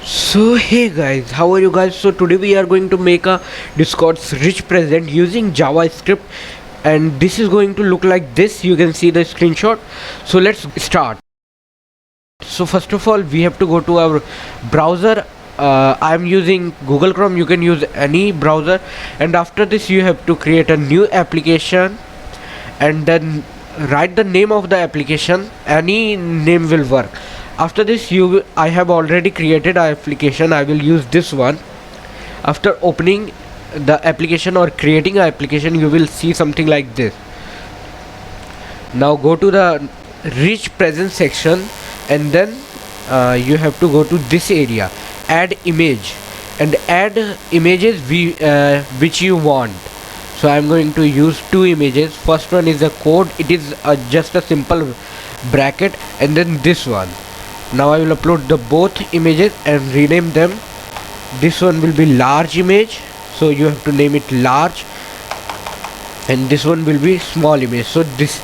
So hey guys, how are you guys? So today we are going to make a Discord's rich present using JavaScript, and this is going to look like this. You can see the screenshot. So let's start. So first of all we have to go to our browser. I am using Google Chrome. You can use any browser, and after this you have to create a new application and then write the name of the application. Any name will work. After this I have already created an application. I will use this one. After opening the application or creating an application, you will see something like this. Now go to the rich present section, and then you have to go to this area, add image, and add images which you want. So I am going to use two images. First one is a code. It is just a simple bracket, and then this one. Now I will upload the both images and rename them. This one will be large image, so you have to name it large, and this one will be small image. So this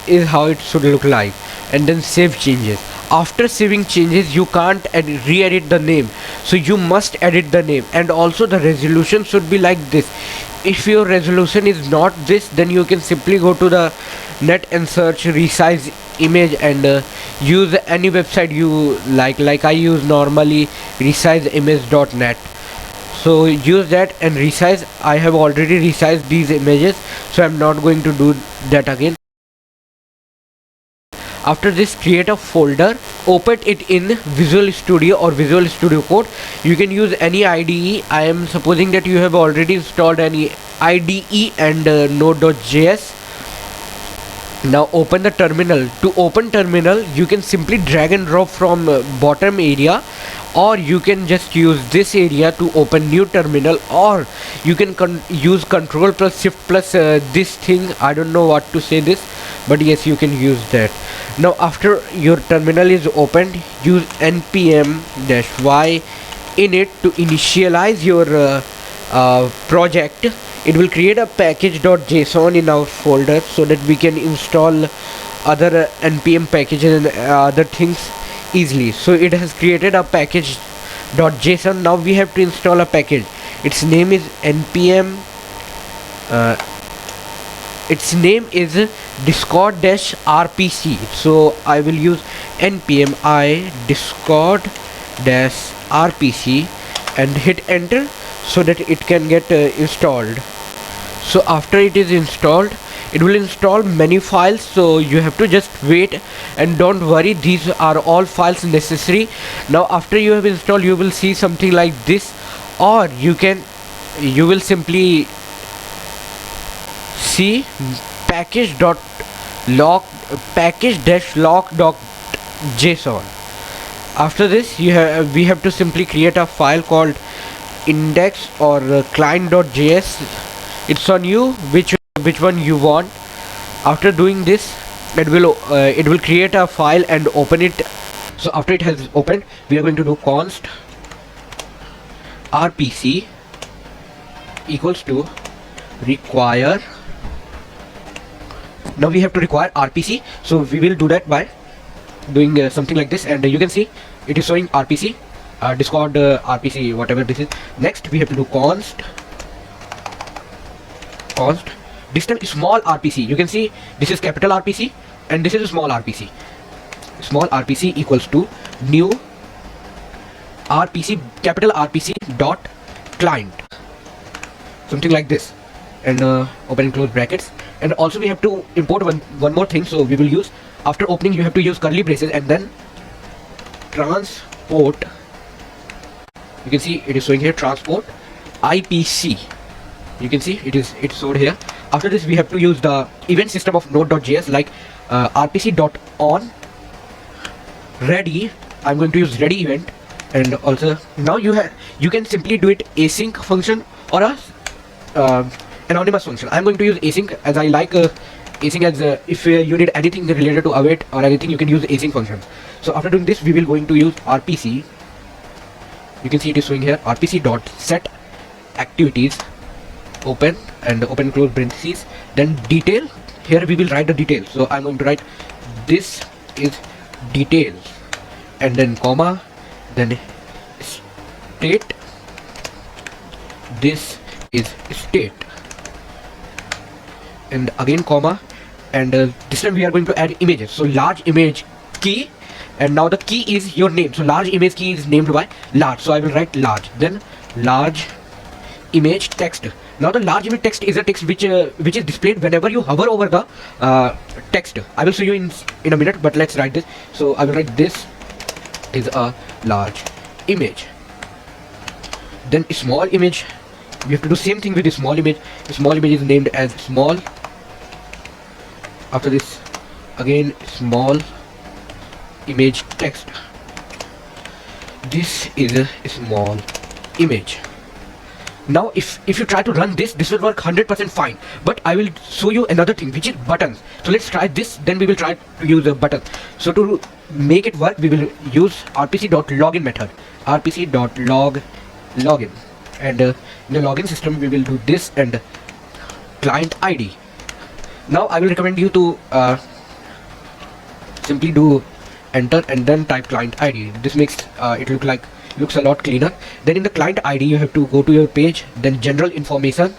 is how it should look like. And then save changes. After saving changes you can't re-edit the name, so you must edit the name. And also the resolution should be like this. If your resolution is not this, then you can simply go to the net and search resize image and use any website you like I use normally resizeimage.net. so use that and resize. I have already resized these images, so I'm not going to do that again. After this, create a folder, open it in Visual Studio or Visual Studio Code. You can use any IDE. I am supposing that you have already installed any IDE and Nodejs. Now open the terminal. To open terminal, you can simply drag and drop from bottom area, or you can just use this area to open new terminal, or you can use control plus shift plus this thing. I don't know what to say this, but yes, you can use that. Now after your terminal is opened, use npm-y init to initialize your project. It will create a package.json in our folder so that we can install other npm packages and other things easily. So it has created a package.json. Now we have to install a package. Its name is npm its name is discord-rpc. so I will use npm I discord-rpc and hit enter so that it can get installed. So after it is installed, it will install many files, so you have to just wait, and don't worry, these are all files necessary. Now after you have installed, you will see something like this, or you will simply see package-log.json. After this, we have to simply create a file called index or client.js. It's on you which one you want. After doing this, it will create a file and open it. So after it has opened, we are going to do const rpc equals to require. Now we have to require rpc, so we will do that by doing something like this, and you can see it is showing rpc, discord rpc, whatever this is. Next we have to do const distance small rpc. You can see this is capital rpc and this is small rpc. Small rpc equals to new rpc, capital rpc dot client, something like this, and open and close brackets. And also we have to import one more thing, so we will use, after opening you have to use curly braces and then transport. You can see it is showing here transport IPC. You can see it's showed here. After this we have to use the event system of node.js, like rpc.on ready. I'm going to use ready event. And also now you can simply do it async function or a anonymous function. I'm going to use async, as I like async, as if you need anything related to await or anything, you can use async functions. So after doing this, we will going to use rpc. You can see it is showing here rpc dot set activities, open and open close parentheses, then detail. Here we will write the details, so I'm going to write this is details, and then comma, then state, this is state, and again comma, and this time we are going to add images. So large image key, and now the key is your name. So large image key is named by large, so I will write large. Then large image text. Now the large image text is a text which is displayed whenever you hover over the text. I will show you in a minute, but let's write this. So I will write this is a large image. Then a small image, we have to do same thing with the small image. The small image is named as small. After this, again small image text. This is a small image. Now if you try to run this will work 100% fine, but I will show you another thing which is buttons. So let's try this, then we will try to use a button. So to make it work, we will use rpc.login method, rpc.login, and in the login system we will do this and client ID. Now I will recommend you to simply do enter and then type client ID. This makes it looks a lot cleaner. Then in the client ID you have to go to your page, then general information,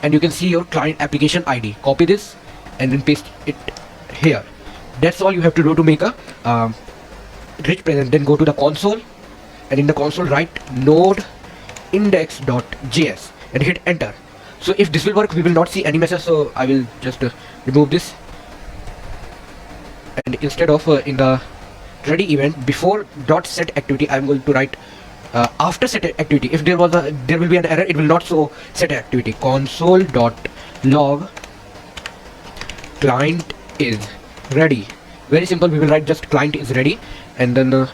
and you can see your client application ID. Copy this and then paste it here. That's all you have to do to make a rich present. Then go to the console, and in the console write node index.js and hit enter. So if this will work, we will not see any message, so I will just remove this, and instead of in the ready event before dot set activity, I am going to write after set activity. If there will be an error, it will not show set activity. Console.log client is ready. Very simple. We will write just client is ready, and then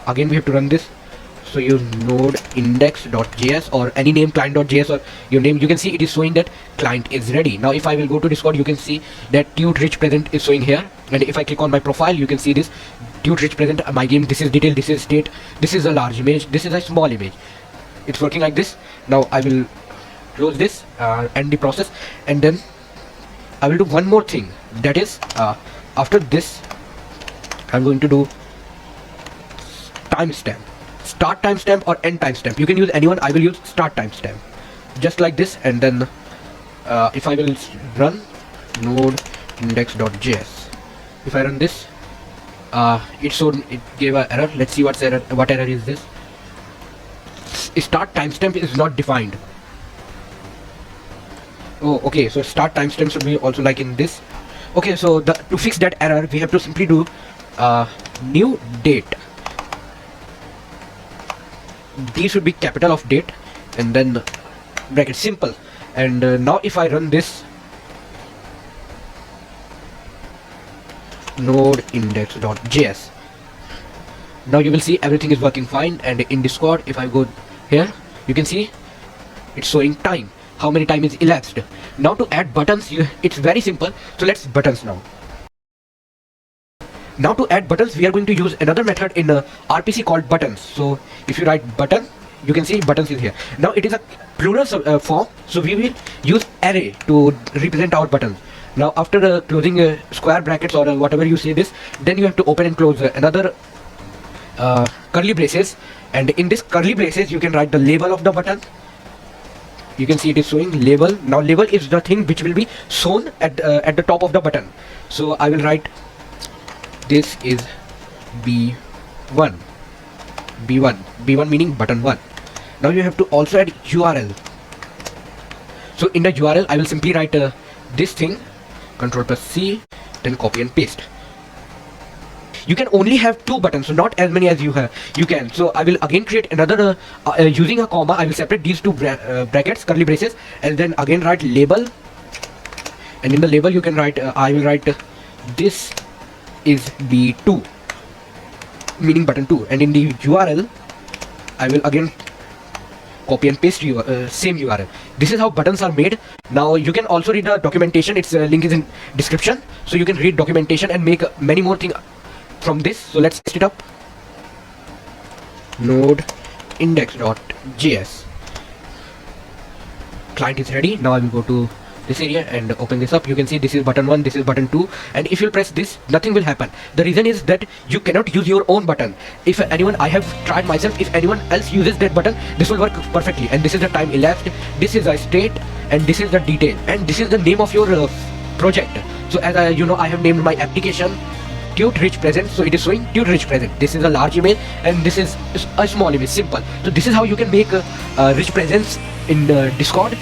again we have to run this. So use node index.js or any name, client.js or your name. You can see it is showing that client is ready. Now if I will go to Discord, you can see that Tute rich present is showing here, and if I click on my profile, you can see this Tute rich present, my game. This is detail, this is state, this is a large image, this is a small image. It's working like this. Now I will close this, end the process, and then I will do one more thing. That is after this I'm going to do timestamp. Start timestamp or end timestamp. You can use anyone. I will use start timestamp, just like this. And then if I will run node index.js, if I run this, it gave an error. Let's see what error is this. Start timestamp is not defined. Oh, okay. So start timestamp should be also like in this. Okay, so to fix that error, we have to simply do new date. D should be capital of date, and then bracket, simple. And now if I run this node index.js, now you will see everything is working fine. And in Discord, if I go here, you can see it's showing time, how many time is elapsed. Now to add buttons, it's very simple. So let's buttons now. Now to add buttons, we are going to use another method in RPC called buttons. So if you write button, you can see buttons is here. Now it is a plural form, so we will use array to represent our buttons. Now after closing square brackets or whatever you say this, then you have to open and close another curly braces, and in this curly braces you can write the label of the button. You can see it is showing label. Now label is the thing which will be shown at the top of the button. So I will write this is B1 meaning button 1. Now you have to also add URL. So in the URL I will simply write this thing, Ctrl+C, then copy and paste. You can only have 2 buttons, so not as many as you can. So I will again create another using a comma. I will separate these 2 brackets, curly braces, and then again write label. And in the label you can write I will write this is B2 meaning button 2, and in the URL I will again copy and paste same URL. This is how buttons are made. Now you can also read the documentation. Its link is in description, so you can read documentation and make many more things from this. So let's test it up. Node index.js, client is ready. Now I will go to this area and open this up. You can see this is button 1, this is button 2, and if you press this, nothing will happen. The reason is that you cannot use your own button. If anyone, I have tried myself, if anyone else uses that button, this will work perfectly. And this is the time elapsed, this is a state, and this is the detail, and this is the name of your project. So as I have named my application Tute Rich Present, so it is showing Tute Rich Present. This is a large image and this is a small image, simple. So this is how you can make rich presents in Discord.